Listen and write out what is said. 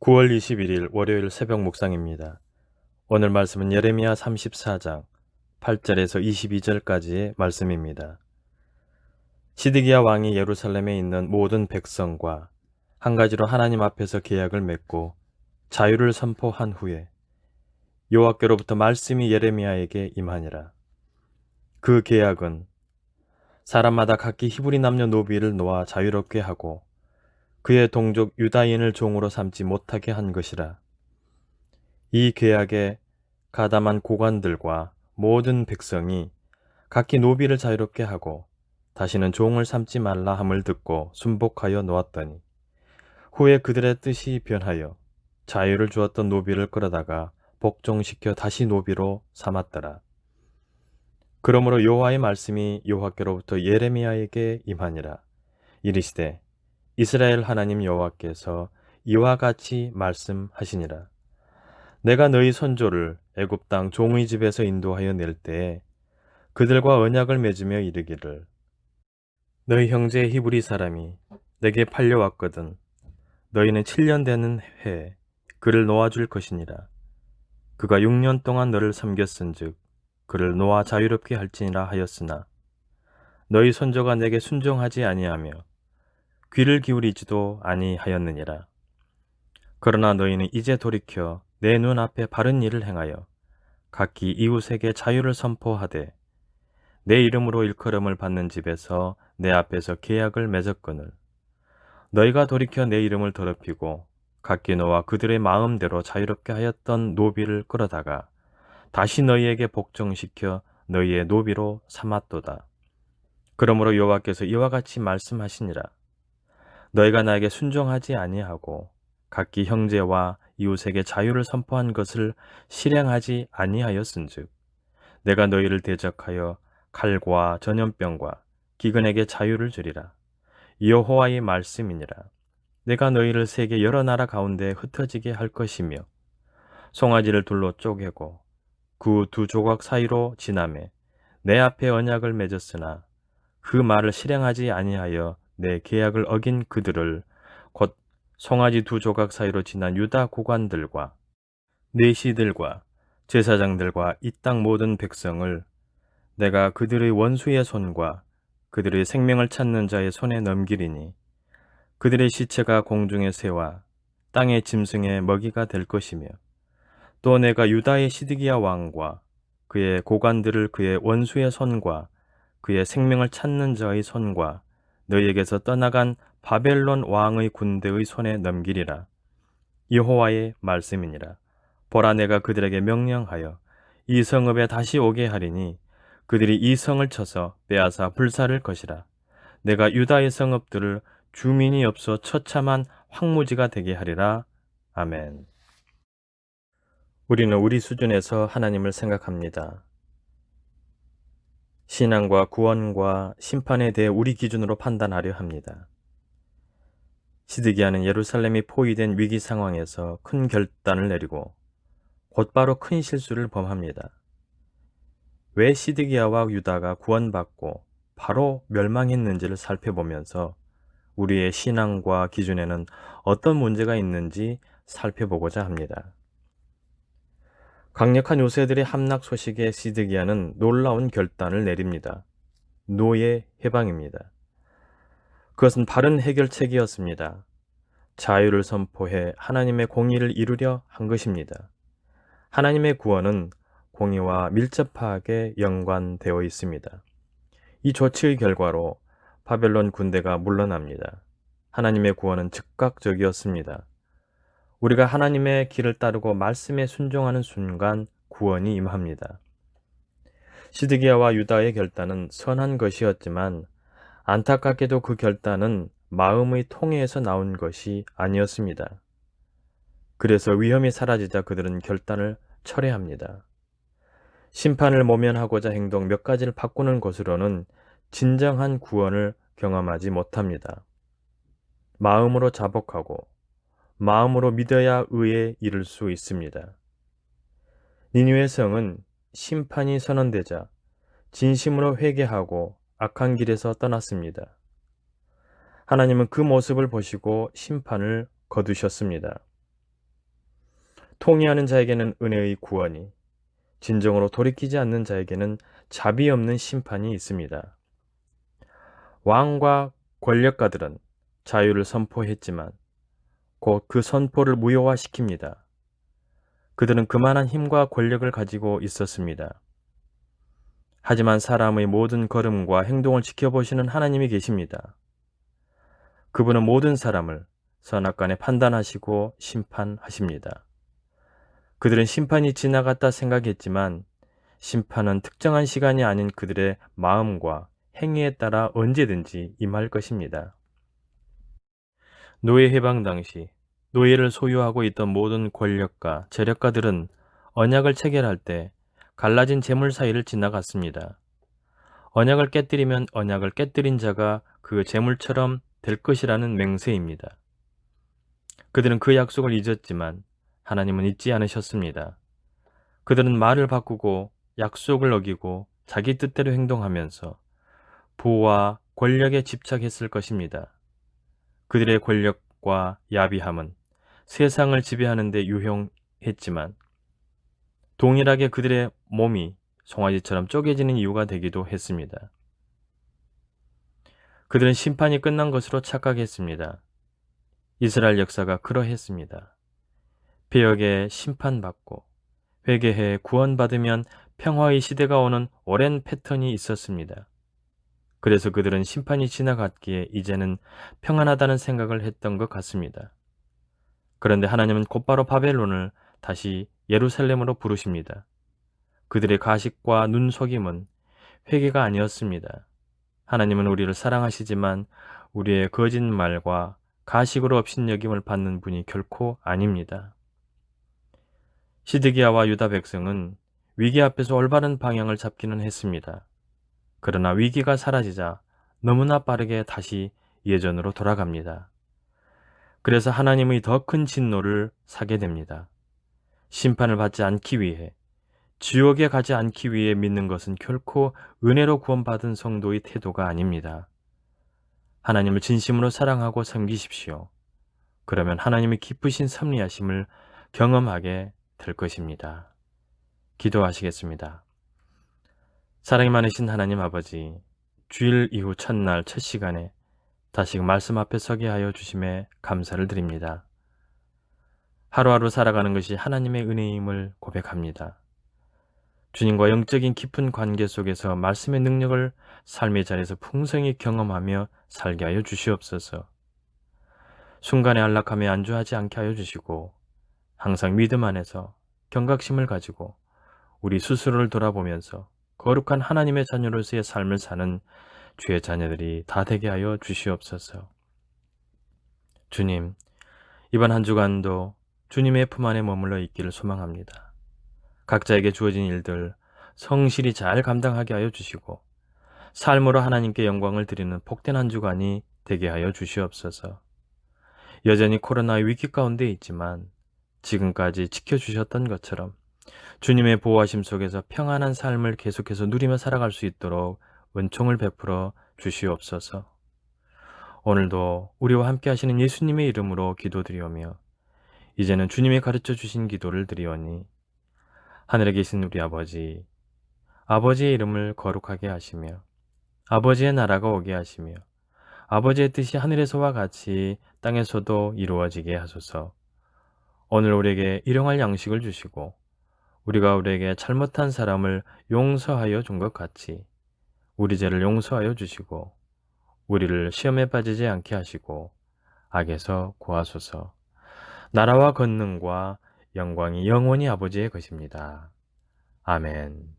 9월 21일 월요일 새벽 묵상입니다. 오늘 말씀은 예레미야 34장 8절에서 22절까지의 말씀입니다. 시드기야 왕이 예루살렘에 있는 모든 백성과 한 가지로 하나님 앞에서 계약을 맺고 자유를 선포한 후에 여호와께로부터 말씀이 예레미야에게 임하니라. 그 계약은 사람마다 각기 히브리 남녀 노비를 놓아 자유롭게 하고 그의 동족 유다인을 종으로 삼지 못하게 한 것이라. 이 계약에 가담한 고관들과 모든 백성이 각기 노비를 자유롭게 하고 다시는 종을 삼지 말라 함을 듣고 순복하여 놓았더니 후에 그들의 뜻이 변하여 자유를 주었던 노비를 끌어다가 복종시켜 다시 노비로 삼았더라. 그러므로 여호와의 말씀이 여호와께로부터 예레미야에게 임하니라. 이르시되 이스라엘 하나님 여호와께서 이와 같이 말씀하시니라. 내가 너희 선조를 애굽 땅 종의 집에서 인도하여 낼 때에 그들과 언약을 맺으며 이르기를 너희 형제 히브리 사람이 내게 팔려왔거든 너희는 7년 되는 해에 그를 놓아줄 것이니라. 그가 6년 동안 너를 섬겼은즉 그를 놓아 자유롭게 할지니라 하였으나 너희 선조가 내게 순종하지 아니하며 귀를 기울이지도 아니하였느니라. 그러나 너희는 이제 돌이켜 내 눈앞에 바른 일을 행하여 각기 이웃에게 자유를 선포하되 내 이름으로 일컬음을 받는 집에서 내 앞에서 계약을 맺었거늘 너희가 돌이켜 내 이름을 더럽히고 각기 너와 그들의 마음대로 자유롭게 하였던 노비를 끌어다가 다시 너희에게 복종시켜 너희의 노비로 삼았도다. 그러므로 여호와께서 이와 같이 말씀하시니라. 너희가 나에게 순종하지 아니하고 각기 형제와 이웃에게 자유를 선포한 것을 실행하지 아니하였은즉 내가 너희를 대적하여 칼과 전염병과 기근에게 자유를 주리라. 여호와의 말씀이니라. 내가 너희를 세계 여러 나라 가운데 흩어지게 할 것이며 송아지를 둘로 쪼개고 그 두 조각 사이로 지나매 내 앞에 언약을 맺었으나 그 말을 실행하지 아니하여 내 계약을 어긴 그들을 곧 송아지 두 조각 사이로 지난 유다 고관들과 내시들과 제사장들과 이 땅 모든 백성을 내가 그들의 원수의 손과 그들의 생명을 찾는 자의 손에 넘기리니 그들의 시체가 공중의 새와 땅의 짐승의 먹이가 될 것이며 또 내가 유다의 시드기야 왕과 그의 고관들을 그의 원수의 손과 그의 생명을 찾는 자의 손과 너희에게서 떠나간 바벨론 왕의 군대의 손에 넘기리라. 여호와의 말씀이니라. 보라 내가 그들에게 명령하여 이 성읍에 다시 오게 하리니 그들이 이 성을 쳐서 빼앗아 불살을 것이라. 내가 유다의 성읍들을 주민이 없어 처참한 황무지가 되게 하리라. 아멘. 우리는 우리 수준에서 하나님을 생각합니다. 신앙과 구원과 심판에 대해 우리 기준으로 판단하려 합니다. 시드기야는 예루살렘이 포위된 위기 상황에서 큰 결단을 내리고 곧바로 큰 실수를 범합니다. 왜 시드기야와 유다가 구원받고 바로 멸망했는지를 살펴보면서 우리의 신앙과 기준에는 어떤 문제가 있는지 살펴보고자 합니다. 강력한 요새들의 함락 소식에 시드기야는 놀라운 결단을 내립니다. 노예 해방입니다. 그것은 바른 해결책이었습니다. 자유를 선포해 하나님의 공의를 이루려 한 것입니다. 하나님의 구원은 공의와 밀접하게 연관되어 있습니다. 이 조치의 결과로 바벨론 군대가 물러납니다. 하나님의 구원은 즉각적이었습니다. 우리가 하나님의 길을 따르고 말씀에 순종하는 순간 구원이 임합니다. 시드기야와 유다의 결단은 선한 것이었지만 안타깝게도 그 결단은 마음의 통해에서 나온 것이 아니었습니다. 그래서 위험이 사라지자 그들은 결단을 철회합니다. 심판을 모면하고자 행동 몇 가지를 바꾸는 것으로는 진정한 구원을 경험하지 못합니다. 마음으로 자복하고 마음으로 믿어야 의에 이를 수 있습니다. 니느웨 성은 심판이 선언되자 진심으로 회개하고 악한 길에서 떠났습니다. 하나님은 그 모습을 보시고 심판을 거두셨습니다. 통회하는 자에게는 은혜의 구원이, 진정으로 돌이키지 않는 자에게는 자비 없는 심판이 있습니다. 왕과 권력가들은 자유를 선포했지만 곧 그 선포를 무효화시킵니다. 그들은 그만한 힘과 권력을 가지고 있었습니다. 하지만 사람의 모든 걸음과 행동을 지켜보시는 하나님이 계십니다. 그분은 모든 사람을 선악간에 판단하시고 심판하십니다. 그들은 심판이 지나갔다 생각했지만 심판은 특정한 시간이 아닌 그들의 마음과 행위에 따라 언제든지 임할 것입니다. 노예 해방 당시 노예를 소유하고 있던 모든 권력가, 재력가들은 언약을 체결할 때 갈라진 재물 사이를 지나갔습니다. 언약을 깨뜨리면 언약을 깨뜨린 자가 그 재물처럼 될 것이라는 맹세입니다. 그들은 그 약속을 잊었지만 하나님은 잊지 않으셨습니다. 그들은 말을 바꾸고 약속을 어기고 자기 뜻대로 행동하면서 부와 권력에 집착했을 것입니다. 그들의 권력과 야비함은 세상을 지배하는 데 유용했지만 동일하게 그들의 몸이 송아지처럼 쪼개지는 이유가 되기도 했습니다. 그들은 심판이 끝난 것으로 착각했습니다. 이스라엘 역사가 그러했습니다. 배역에 심판받고 회개해 구원받으면 평화의 시대가 오는 오랜 패턴이 있었습니다. 그래서 그들은 심판이 지나갔기에 이제는 평안하다는 생각을 했던 것 같습니다. 그런데 하나님은 곧바로 바벨론을 다시 예루살렘으로 부르십니다. 그들의 가식과 눈속임은 회개가 아니었습니다. 하나님은 우리를 사랑하시지만 우리의 거짓말과 가식으로 업신여김을 받는 분이 결코 아닙니다. 시드기야와 유다 백성은 위기 앞에서 올바른 방향을 잡기는 했습니다. 그러나 위기가 사라지자 너무나 빠르게 다시 예전으로 돌아갑니다. 그래서 하나님의 더 큰 진노를 사게 됩니다. 심판을 받지 않기 위해, 지옥에 가지 않기 위해 믿는 것은 결코 은혜로 구원받은 성도의 태도가 아닙니다. 하나님을 진심으로 사랑하고 섬기십시오. 그러면 하나님의 기쁘신 섭리하심을 경험하게 될 것입니다. 기도하시겠습니다. 사랑이 많으신 하나님 아버지, 주일 이후 첫날 첫 시간에 다시금 말씀 앞에 서게 하여 주심에 감사를 드립니다. 하루하루 살아가는 것이 하나님의 은혜임을 고백합니다. 주님과 영적인 깊은 관계 속에서 말씀의 능력을 삶의 자리에서 풍성히 경험하며 살게 하여 주시옵소서. 순간의 안락함에 안주하지 않게 하여 주시고 항상 믿음 안에서 경각심을 가지고 우리 스스로를 돌아보면서 거룩한 하나님의 자녀로서의 삶을 사는 주의 자녀들이 다 되게 하여 주시옵소서. 주님, 이번 한 주간도 주님의 품 안에 머물러 있기를 소망합니다. 각자에게 주어진 일들 성실히 잘 감당하게 하여 주시고 삶으로 하나님께 영광을 드리는 복된 한 주간이 되게 하여 주시옵소서. 여전히 코로나의 위기 가운데 있지만 지금까지 지켜주셨던 것처럼 주님의 보호하심 속에서 평안한 삶을 계속해서 누리며 살아갈 수 있도록 은총을 베풀어 주시옵소서. 오늘도 우리와 함께 하시는 예수님의 이름으로 기도드리오며 이제는 주님이 가르쳐 주신 기도를 드리오니 하늘에 계신 우리 아버지, 아버지의 이름을 거룩하게 하시며 아버지의 나라가 오게 하시며 아버지의 뜻이 하늘에서와 같이 땅에서도 이루어지게 하소서. 오늘 우리에게 일용할 양식을 주시고 우리가 우리에게 잘못한 사람을 용서하여 준 것 같이 우리 죄를 용서하여 주시고 우리를 시험에 빠지지 않게 하시고 악에서 구하소서. 나라와 권능과 영광이 영원히 아버지의 것입니다. 아멘.